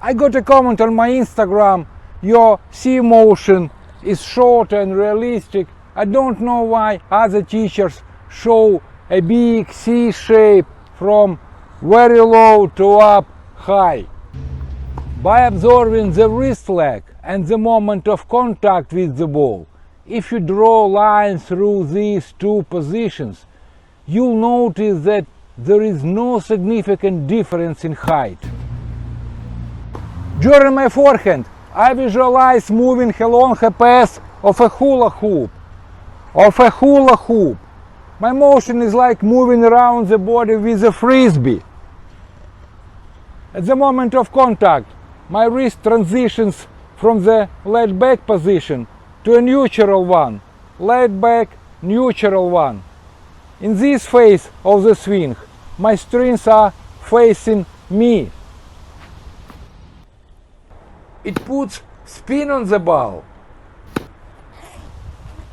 I got a comment on my Instagram, your C motion is short and realistic. I don't know why other teachers show a big C shape from very low to up high. By observing the wrist lag and the moment of contact with the ball, if you draw lines through these two positions, you'll notice that there is no significant difference in height. During my forehand, I visualize moving along a path of a hula hoop. My motion is like moving around the body with a frisbee. At the moment of contact, my wrist transitions from the laid back position to a neutral one, laid back, neutral one. In this phase of the swing, my strings are facing me. It puts spin on the ball.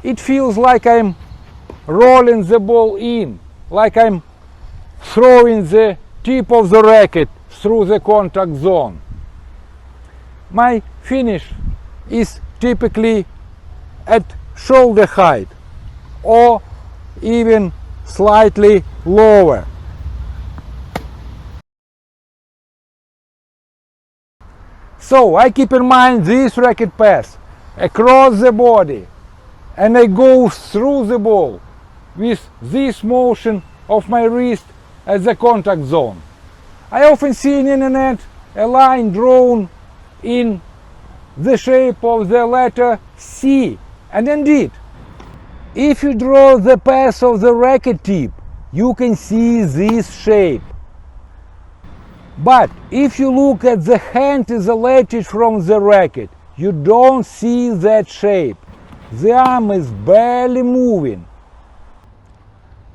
It feels like I'm rolling the ball in, like I'm throwing the tip of the racket through the contact zone. My finish is typically at shoulder height or even slightly lower. So I keep in mind this racket pass across the body and I go through the ball with this motion of my wrist at the contact zone. I often see on the internet a line drawn in the shape of the letter C, and indeed, if you draw the path of the racket tip, you can see this shape. But if you look at the hand isolated from the racket, you don't see that shape. The arm is barely moving.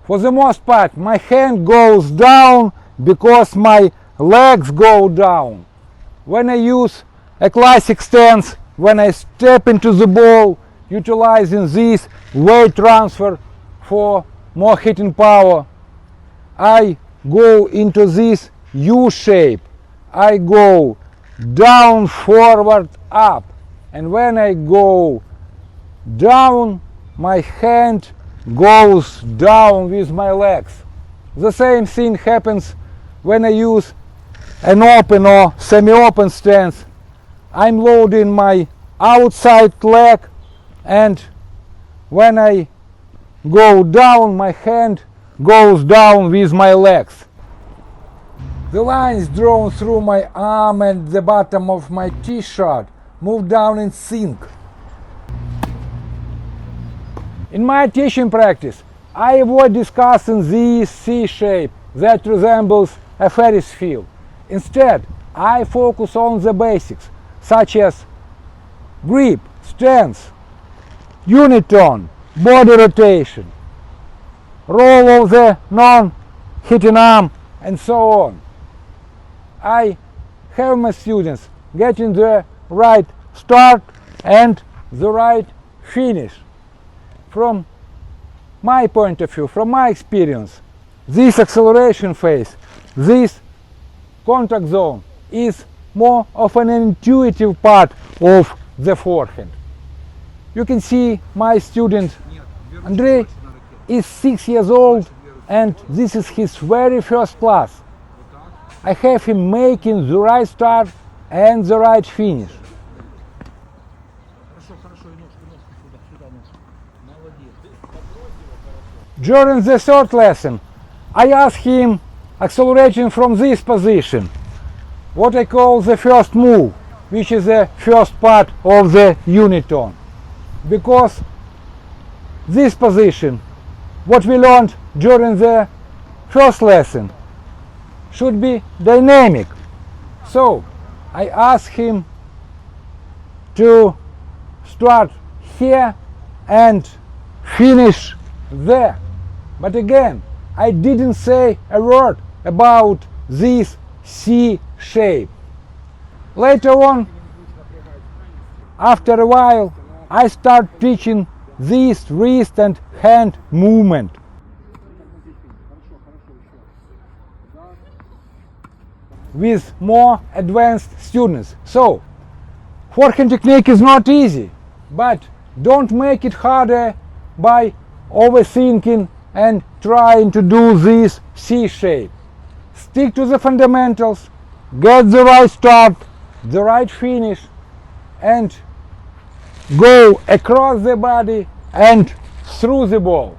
For the most part, my hand goes down because my legs go down. When I use a classic stance, when I step into the ball, utilizing this weight transfer for more hitting power, I go into this U shape. I go down, forward, up. And when I go down, my hand goes down with my legs. The same thing happens when I use an open or semi-open stance. I'm loading my outside leg, and when I go down, my hand goes down with my legs. The lines drawn through my arm and the bottom of my t-shirt move down in sync. In my teaching practice, I avoid discussing this C shape that resembles a Ferris wheel. Instead, I focus on the basics, such as grip, stance, unitone, body rotation, roll of the non-hitting arm, and so on. I have my students getting the right start and the right finish. From my point of view, from my experience, this acceleration phase, this contact zone is more of an intuitive part of the forehand. You can see my student Andrei is 6 years old and this is his very first class. I have him making the right start and the right finish. During the third lesson, I asked him accelerating from this position, what I call the first move, which is the first part of the unitone. Because this position, what we learned during the first lesson, should be dynamic. So I asked him to start here and finish there. But again, I didn't say a word about this C shape. Later on, after a while, I start teaching this wrist and hand movement. with more advanced students. So, forehand technique is not easy, but don't make it harder by overthinking and trying to do this C shape. Stick to the fundamentals, get the right start, the right finish, and go across the body and through the ball.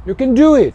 You can do it.